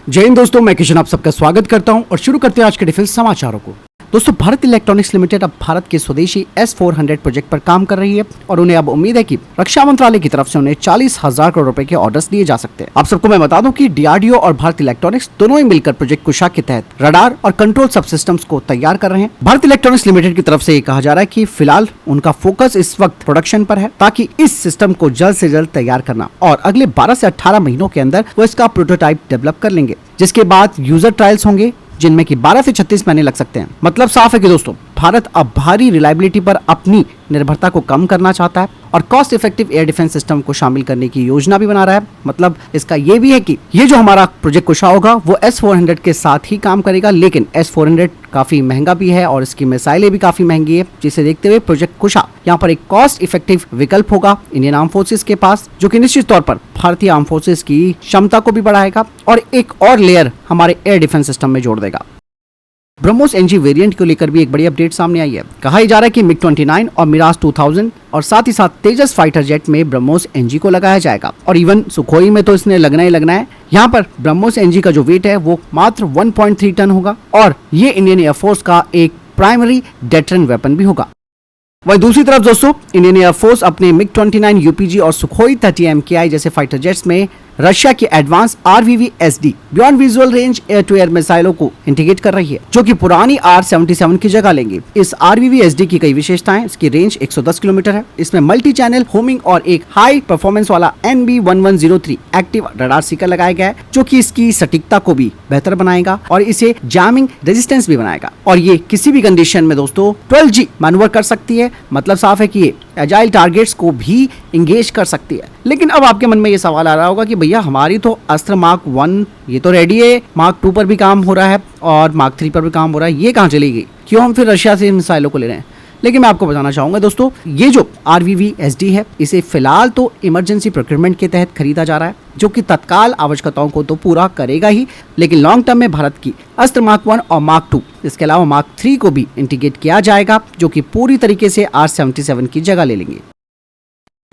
जय हिंद दोस्तों, मैं किशन आप सबका स्वागत करता हूं और शुरू करते हैं आज के डिफेंस समाचारों को। दोस्तों, भारत इलेक्ट्रॉनिक्स लिमिटेड अब भारत के स्वदेशी S-400 प्रोजेक्ट पर काम कर रही है और उन्हें अब उम्मीद है कि रक्षा मंत्रालय की तरफ से उन्हें 40,000 करोड़ रुपए के ऑर्डर्स दिए जा सकते हैं। आप सबको मैं बता दूं कि DRDO और भारत इलेक्ट्रॉनिक्स दोनों ही मिलकर प्रोजेक्ट कुशा के तहत रडार और कंट्रोल सब सिस्टम्स को तैयार कर रहे हैं। भारत इलेक्ट्रॉनिक्स लिमिटेड की तरफ से ये कहा जा रहा है कि फिलहाल उनका फोकस इस वक्त प्रोडक्शन पर है, ताकि इस सिस्टम को जल्द से जल्द तैयार करना और अगले 12 से 18 महीनों के अंदर वो इसका प्रोटोटाइप डेवलप कर लेंगे, जिसके बाद यूजर ट्रायल्स होंगे जिनमें कि 12 से 36 महीने लग सकते हैं। मतलब साफ है कि दोस्तों, भारत अब भारी रिलायबिलिटी पर अपनी निर्भरता को कम करना चाहता है और cost effective air defence system को शामिल करने की योजना भी बना रहा है। मतलब इसका ये भी है कि ये जो हमारा प्रोजेक्ट कुशा होगा वो S-400 के साथ ही काम करेगा, लेकिन S-400 काफी महंगा भी है और इसकी मिसाइलें भी काफी महंगी है, जिसे देखते हुए प्रोजेक्ट कुशा यहाँ पर एक कॉस्ट इफेक्टिव विकल्प होगा इंडियन आर्म फोर्सेस के पास, जो कि निश्चित तौर पर भारतीय आर्म फोर्सेस की क्षमता को भी बढ़ाएगा और एक और लेयर हमारे एयर डिफेंस सिस्टम में जोड़ देगा। ब्रह्मोस NG वेरिएंट को लेकर भी एक बड़ी अपडेट सामने आई है। कहा जा रहा है कि MiG-29 और मिराज 2000 और साथ ही साथ तेजस फाइटर जेट में ब्रह्मोस NG को लगाया जाएगा और इवन सुखोई में तो इसने लगना ही लगना है। यहाँ पर ब्रह्मोस NG का जो वेट है वो मात्र 1.3 टन होगा और ये इंडियन एयरफोर्स का एक प्राइमरी डेटरेंट वेपन भी होगा। वहीं दूसरी तरफ दोस्तों, इंडियन एयरफोर्स अपने MiG-29 UPG और सुखोई 30 MKI जैसे फाइटर जेट्स में रशिया की advance RVV-SD beyond visual range air to air मिसाइलों को इंटीग्रेट कर रही है, जो कि पुरानी R-77 की जगह लेंगे। इस RVV-SD की कई विशेषताएं, इसकी रेंज 110 किलोमीटर है, इसमें मल्टी चैनल होमिंग और एक हाई परफॉर्मेंस वाला NB1103 एक्टिव रडार सीकर लगाया गया है, जो कि इसकी सटीकता को भी बेहतर बनाएगा और इसे जैमिंग रेजिस्टेंस भी बनाएगा और ये किसी भी कंडीशन में दोस्तों 12G मैन्यूवर कर सकती है। मतलब साफ है कि ये एजाइल टारगेट्स को भी इंगेज कर सकती है। लेकिन अब आपके मन में ये सवाल आ रहा होगा कि भैया हमारी तो अस्त्र मार्क 1 ये तो रेडी है, मार्क 2 पर भी काम हो रहा है और मार्क 3 पर भी काम हो रहा है, ये कहाँ चली गई? क्यों हम फिर रशिया से इन मिसाइलों को ले रहे हैं? लेकिन मैं आपको बताना चाहूंगा दोस्तों, ये जो RVV-SD है इसे फिलहाल तो इमरजेंसी प्रोक्योरमेंट के तहत खरीदा जा रहा है, जो कि तत्काल आवश्यकताओं को तो पूरा करेगा ही, लेकिन लॉन्ग टर्म में भारत की अस्त्र मार्क 1 और मार्क 2 इसके अलावा मार्क 3 को भी इंटीग्रेट किया जाएगा, जो कि पूरी तरीके से R-77 की जगह ले लेंगे।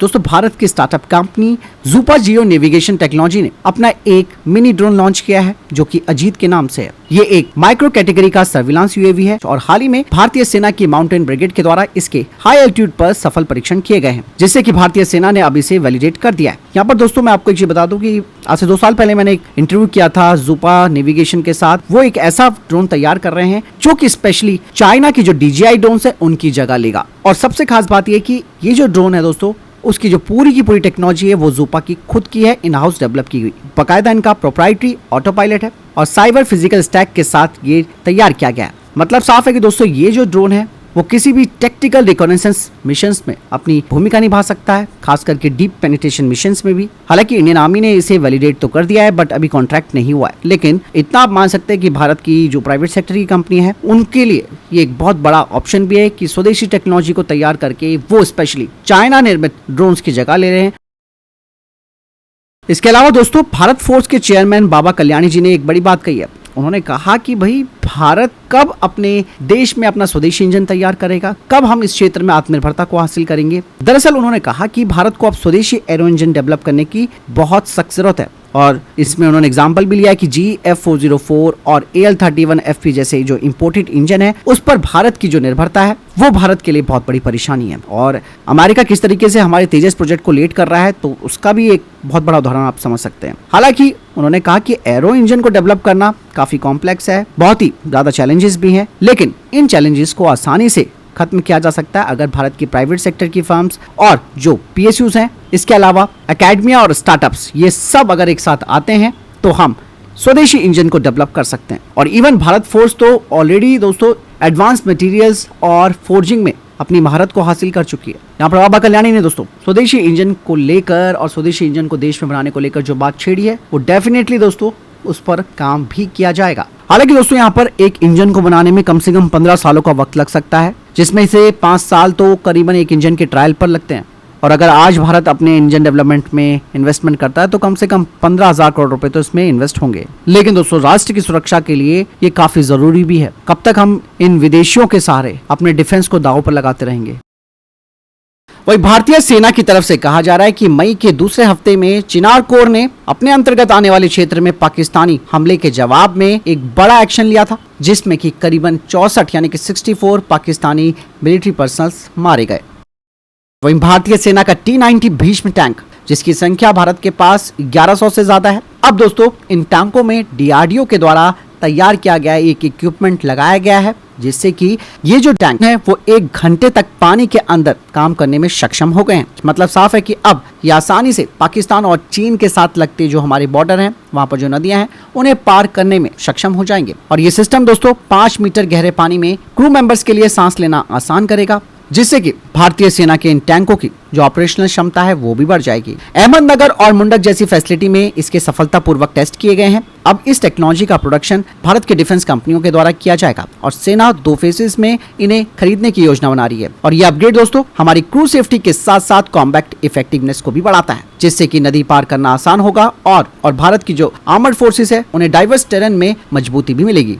दोस्तों, भारत की स्टार्टअप कंपनी ज़ूपा जियो नेविगेशन टेक्नोलॉजी ने अपना एक मिनी ड्रोन लॉन्च किया है, जो कि अजीत के नाम से है। ये एक माइक्रो कैटेगरी का सर्विलांस UAV है और हाल ही में भारतीय सेना की माउंटेन ब्रिगेड के द्वारा इसके हाई एल्टीट्यूड पर सफल परीक्षण किए गए हैं, जिससे कि भारतीय सेना ने अब इसे वैलिडेट कर दिया है। यहाँ पर दोस्तों मैं आपको एक चीज बता दूं कि आज से 2 साल पहले मैंने एक इंटरव्यू किया था ज़ूपा नेविगेशन के साथ। वो एक ऐसा ड्रोन तैयार कर रहे हैं जो कि स्पेशली चाइना की जो DJI ड्रोन है उनकी जगह लेगा। और सबसे खास बात यह कि ये जो ड्रोन है दोस्तों, उसकी जो पूरी की पूरी टेक्नोलॉजी है वो ज़ूपा की खुद की है, इन हाउस डेवलप की गई। बाकायदा इनका प्रोप्राइटरी ऑटो पायलट है और साइबर फिजिकल स्टैक के साथ ये तैयार किया गया है। मतलब साफ है कि दोस्तों ये जो ड्रोन है वो किसी भी टेक्टिकल रिकॉनेसेंस मिशंस में अपनी भूमिका निभा सकता है, खास करके डीप पेनिट्रेशन मिशंस में भी। हालांकि इंडियन आर्मी ने इसे वैलिडेट तो कर दिया है, बट अभी कॉन्ट्रैक्ट नहीं हुआ है। लेकिन इतना आप मान सकते हैं कि भारत की जो प्राइवेट सेक्टर की कंपनी है उनके लिए ये एक बहुत बड़ा ऑप्शन भी है कि स्वदेशी टेक्नोलॉजी को तैयार करके वो स्पेशली चाइना निर्मित ड्रोन्स की जगह ले रहे हैं। इसके अलावा दोस्तों, भारत फोर्स के चेयरमैन बाबा कल्याणी जी ने एक बड़ी बात कही है। उन्होंने कहा कि भाई भारत कब अपने देश में अपना स्वदेशी इंजन तैयार करेगा, कब हम इस क्षेत्र में आत्मनिर्भरता को हासिल करेंगे। दरअसल उन्होंने कहा कि भारत को अब स्वदेशी एरो इंजन डेवलप करने की बहुत सख्त जरूरत है और इसमें उन्होंने एग्जाम्पल भी लिया है कि GF404 और AL31FP जैसे जो इंपोर्टेड इंजन है उस पर भारत की जो निर्भरता है वो भारत के लिए बहुत बड़ी परेशानी है। और अमेरिका किस तरीके से हमारे तेजस प्रोजेक्ट को लेट कर रहा है, तो उसका भी एक बहुत बड़ा उदाहरण आप समझ सकते हैं। हालांकि उन्होंने कहा कि एरो इंजन को डेवलप करना काफी कॉम्प्लेक्स है, बहुत ही ज्यादा चैलेंजेस भी हैं, लेकिन इन चैलेंजेस को आसानी से खत्म किया जा सकता है अगर भारत की प्राइवेट सेक्टर की फर्म्स और जो PSUs हैं, इसके अलावा एकेडमिया और स्टार्टअप्स, ये सब अगर एक साथ आते हैं तो हम स्वदेशी इंजन को डेवलप कर सकते हैं। और इवन भारत फोर्स तो ऑलरेडी दोस्तों एडवांस मटेरियल्स और फोर्जिंग में अपनी महारत को हासिल कर चुकी है। यहाँ पर बाबा कल्याणी ने दोस्तों स्वदेशी इंजन को लेकर और स्वदेशी इंजन को देश में बनाने को लेकर जो बात छेड़ी है वो डेफिनेटली दोस्तों उस पर काम भी किया जाएगा। हालांकि दोस्तों यहाँ पर एक इंजन को बनाने में कम से कम 15 सालों का वक्त लग सकता है, जिसमें से 5 साल तो करीबन एक इंजन के ट्रायल पर लगते हैं। और अगर आज भारत अपने इंजन डेवलपमेंट में इन्वेस्टमेंट करता है तो कम से कम 15,000 करोड़ रुपए तो इसमें इन्वेस्ट होंगे। लेकिन दोस्तों राष्ट्र की सुरक्षा के लिए ये काफी जरूरी भी है। कब तक हम इन विदेशियों के सहारे अपने डिफेंस को दांव पर लगाते रहेंगे? वही भारतीय सेना की तरफ से कहा जा रहा है कि मई के दूसरे हफ्ते में चिनार कोर ने अपने अंतर्गत आने वाले क्षेत्र में पाकिस्तानी हमले के जवाब में एक बड़ा एक्शन लिया था, जिसमें कि करीबन 64 यानी कि 64 पाकिस्तानी मिलिट्री पर्सनल्स मारे गए। वहीं भारतीय सेना का T-90 भीष्म टैंक, जिसकी संख्या भारत के पास 1100 से ज्यादा है। अब दोस्तों इन टैंकों में DRDO के द्वारा तैयार किया गया एक इक्विपमेंट लगाया गया है, जिससे कि ये जो टैंक है वो 1 घंटे तक पानी के अंदर काम करने में सक्षम हो गए हैं। मतलब साफ है कि अब ये आसानी से पाकिस्तान और चीन के साथ लगते जो हमारे बॉर्डर हैं, वहां पर जो नदियां हैं, उन्हें पार करने में सक्षम हो जाएंगे। और ये सिस्टम दोस्तों 5 मीटर गहरे पानी में क्रू मेंबर्स के लिए सांस लेना आसान करेगा, जिससे कि भारतीय सेना के इन टैंकों की जो ऑपरेशनल क्षमता है वो भी बढ़ जाएगी। अहमदनगर और मुंडक जैसी फैसिलिटी में इसके सफलतापूर्वक टेस्ट किए गए हैं। अब इस टेक्नोलॉजी का प्रोडक्शन भारत के डिफेंस कंपनियों के द्वारा किया जाएगा और सेना 2 फेजेस में इन्हें खरीदने की योजना बना रही है। और ये अपग्रेड दोस्तों हमारी क्रू सेफ्टी के साथ साथ कॉम्बैक्ट इफेक्टिवनेस को भी बढ़ाता है, जिससे कि नदी पार करना आसान होगा और भारत की जो आर्मर्ड फोर्सेस है उन्हें डाइवर्स टेरेन में मजबूती भी मिलेगी।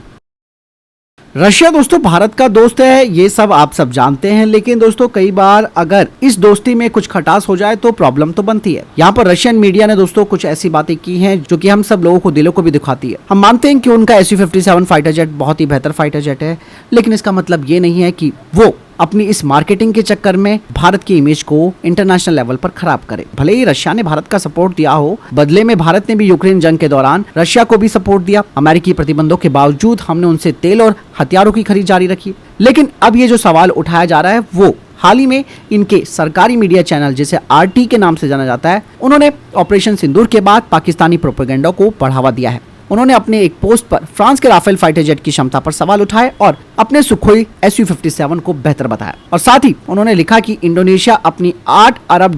रशिया दोस्तों भारत का दोस्त है, ये सब आप सब जानते हैं, लेकिन दोस्तों कई बार अगर इस दोस्ती में कुछ खटास हो जाए तो प्रॉब्लम तो बनती है। यहाँ पर रशियन मीडिया ने दोस्तों कुछ ऐसी बातें की हैं जो कि हम सब लोगों को दिलों को भी दिखाती है। हम मानते हैं कि उनका Su-57 फाइटर जेट बहुत ही बेहतर फाइटर जेट है, लेकिन इसका मतलब ये नहीं है कि वो अपनी इस मार्केटिंग के चक्कर में भारत की इमेज को इंटरनेशनल लेवल पर खराब करे। भले ही रशिया ने भारत का सपोर्ट दिया हो, बदले में भारत ने भी यूक्रेन जंग के दौरान रशिया को भी सपोर्ट दिया। अमेरिकी प्रतिबंधों के बावजूद हमने उनसे तेल और हथियारों की खरीद जारी रखी। लेकिन अब ये जो सवाल उठाया जा रहा है वो हाल ही में इनके सरकारी मीडिया चैनल जिसे RT के नाम से जाना जाता है, उन्होंने ऑपरेशन सिंदूर के बाद पाकिस्तानी प्रोपेगेंडा को बढ़ावा दिया है। उन्होंने अपने एक पोस्ट पर फ्रांस के राफेल फाइटर जेट की क्षमता पर सवाल उठाए और अपने सुखोई Su-57 को बेहतर बताया। और साथ ही उन्होंने लिखा कि इंडोनेशिया अपनी $8 अरब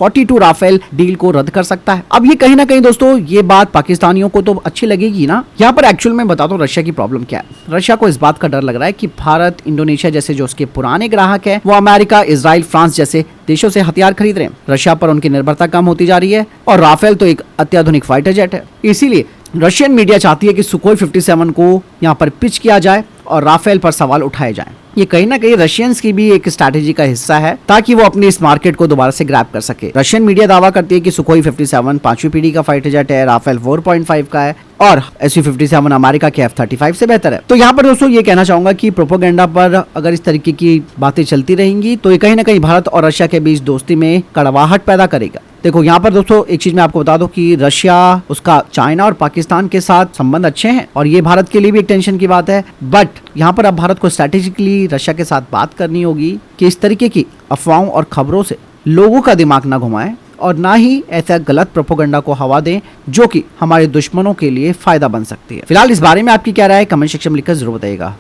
42 राफेल डील को रद्द कर सकता है। अब ये कहीं ना कहीं दोस्तों ये बात पाकिस्तानियों को तो अच्छी लगेगी ना। यहाँ पर एक्चुअल में बता दो रशिया की प्रॉब्लम क्या है। रशिया को इस बात का डर लग रहा है कि भारत, इंडोनेशिया जैसे जो उसके पुराने ग्राहक है, वो अमेरिका, इजराइल, फ्रांस जैसे देशों से हथियार खरीद रहे हैं। रशिया पर उनकी निर्भरता कम होती जा रही है और राफेल तो एक अत्याधुनिक फाइटर जेट है। इसीलिए रशियन मीडिया चाहती है कि सुखोई 57 को यहाँ पर पिच किया जाए और राफेल पर सवाल उठाए जाएं। ये कहीं ना कहीं रशियंस की भी एक स्ट्रैटेजी का हिस्सा है ताकि वो अपनी इस मार्केट को दोबारा से ग्रैब कर सके। रशियन मीडिया दावा करती है कि सुखोई 57 5वीं पीढ़ी का फाइटर जेट है, राफेल 4.5 का है और Su-57 अमेरिका के F-35 से बेहतर है। तो यहाँ पर दोस्तों ये कहना चाहूंगा कि प्रोपेगेंडा पर अगर इस तरीके की बातें चलती रहेंगी तो ये कहीं ना कहीं भारत और रशिया के बीच दोस्ती में कड़वाहट पैदा करेगा। देखो यहाँ पर दोस्तों एक चीज मैं आपको बता दूं कि रशिया, उसका चाइना और पाकिस्तान के साथ संबंध अच्छे हैं और ये भारत के लिए भी एक टेंशन की बात है। बट यहाँ पर अब भारत को स्ट्रेटेजिकली रशिया के साथ बात करनी होगी कि इस तरीके की अफवाहों और खबरों से लोगों का दिमाग ना घुमाएं और ना ही ऐसा गलत प्रोपेगेंडा को हवा दें जो कि हमारे दुश्मनों के लिए फायदा बन सकती है। फिलहाल इस बारे में आपकी क्या राय है, कमेंट सेक्शन में लिखकर जरूर बताइएगा।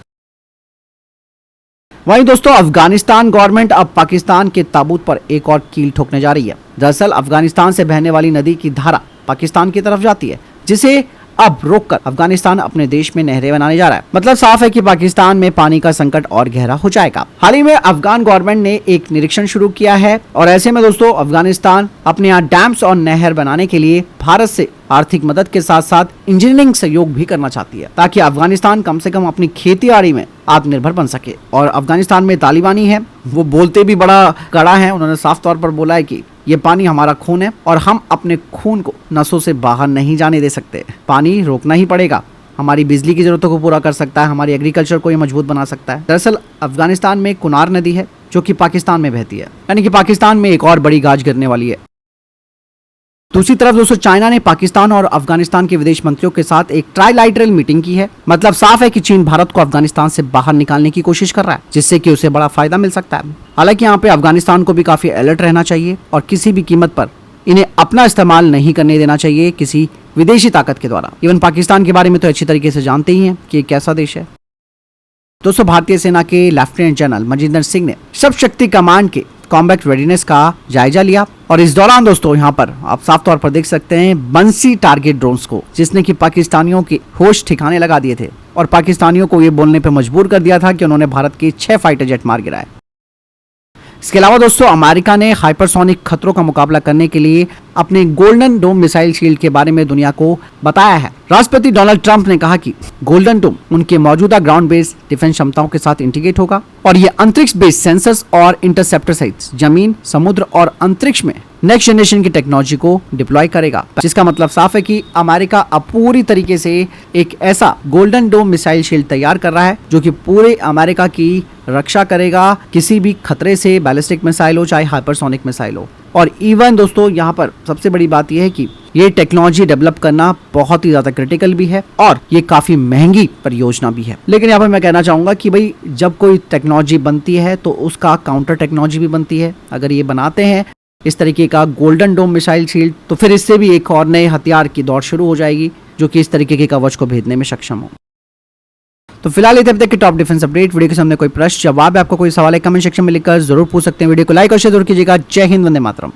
वहीं दोस्तों अफगानिस्तान गवर्नमेंट अब पाकिस्तान के ताबूत पर एक और कील ठोकने जा रही है। दरअसल अफगानिस्तान से बहने वाली नदी की धारा पाकिस्तान की तरफ जाती है, जिसे अब रोककर अफगानिस्तान अपने देश में नहरें बनाने जा रहा है। मतलब साफ है कि पाकिस्तान में पानी का संकट और गहरा हो जाएगा। हाल ही में अफगान गवर्नमेंट ने एक निरीक्षण शुरू किया है और ऐसे में दोस्तों अफगानिस्तान अपने यहाँ डैम्स और नहर बनाने के लिए भारत से आर्थिक मदद के साथ साथ इंजीनियरिंग सहयोग भी करना चाहती है, ताकि अफगानिस्तान कम से कम अपनी खेती बाड़ी में आत्मनिर्भर बन सके। और अफगानिस्तान में तालिबानी है, वो बोलते भी बड़ा कड़ा है। उन्होंने साफ तौर पर बोला है कि ये पानी हमारा खून है और हम अपने खून को नसों से बाहर नहीं जाने दे सकते। पानी रोकना ही पड़ेगा। हमारी बिजली की जरूरतों को पूरा कर सकता है, हमारी एग्रीकल्चर को ये मजबूत बना सकता है। दरअसल अफगानिस्तान में कुनार नदी है जो कि पाकिस्तान में बहती है, यानी कि पाकिस्तान में एक और बड़ी गाज गिरने वाली है। दूसरी तरफ दोस्तों चाइना ने पाकिस्तान और अफगानिस्तान के विदेश मंत्रियों के साथ एक ट्राइलैटरल मीटिंग की है। मतलब साफ है कि चीन भारत को अफगानिस्तान से बाहर निकालने की कोशिश कर रहा है, जिससे कि उसे बड़ा फायदा मिल सकता है। हालांकि यहाँ पे अफगानिस्तान को भी काफी अलर्ट रहना चाहिए और किसी भी कीमत पर इन्हें अपना इस्तेमाल नहीं करने देना चाहिए किसी विदेशी ताकत के द्वारा। इवन पाकिस्तान के बारे में तो अच्छी तरीके से जानते ही हैं कि कैसा देश है। दोस्तों भारतीय सेना के लेफ्टिनेंट जनरल मनजिंदर सिंह ने सब शक्ति कमांड के कॉम्बैक्ट रेडीनेस का जायजा लिया और इस दौरान दोस्तों यहाँ पर आप साफ तौर पर देख सकते हैं बंसी टारगेट ड्रोन्स को, जिसने कि पाकिस्तानियों के होश ठिकाने लगा दिए थे और पाकिस्तानियों को ये बोलने पर मजबूर कर दिया था कि उन्होंने भारत के 6 फाइटर जेट मार गिराए। इसके अलावा दोस्तों अमेरिका ने हाइपरसोनिक खतरों का मुकाबला करने के लिए अपने गोल्डन डोम मिसाइल शील्ड के बारे में दुनिया को बताया है। राष्ट्रपति डोनाल्ड ट्रंप ने कहा कि गोल्डन डोम उनके मौजूदा ग्राउंड बेस्ड डिफेंस क्षमताओं के साथ इंटीग्रेट होगा और ये अंतरिक्ष बेस्ड सेंसर्स और इंटरसेप्टर सहित जमीन, समुद्र और अंतरिक्ष में नेक्स्ट जनरेशन की टेक्नोलॉजी को डिप्लॉय करेगा, जिसका मतलब साफ है कि अमेरिका अब पूरी तरीके से एक ऐसा गोल्डन डोम मिसाइल शील्ड तैयार कर रहा है जो कि पूरे अमेरिका की रक्षा करेगा किसी भी खतरे से, बैलिस्टिक मिसाइल हो चाहे हाइपरसोनिक मिसाइल हो। और इवन दोस्तों यहाँ पर सबसे बड़ी बात यह है कि ये टेक्नोलॉजी डेवलप करना बहुत ही ज्यादा क्रिटिकल भी है और ये काफी महंगी परियोजना भी है। लेकिन यहाँ पर मैं कहना चाहूंगा कि भाई जब कोई टेक्नोलॉजी बनती है तो उसका काउंटर टेक्नोलॉजी भी बनती है। अगर ये बनाते हैं इस तरीके का गोल्डन डोम मिसाइल शील्ड तो फिर इससे भी एक और नए हथियार की दौड़ शुरू हो जाएगी जो कि इस तरीके के कवच को भेदने में सक्षम हो। तो फिलहाल ये तब तक की टॉप डिफेंस अपडेट। वीडियो के सामने कोई प्रश्न जवाब है, आपको कोई सवाल है, कमेंट सेक्शन में लिखकर जरूर पूछ सकते हैं। वीडियो को लाइक और शेयर जरूर कीजिएगा। जय हिंद, वंदे मातरम।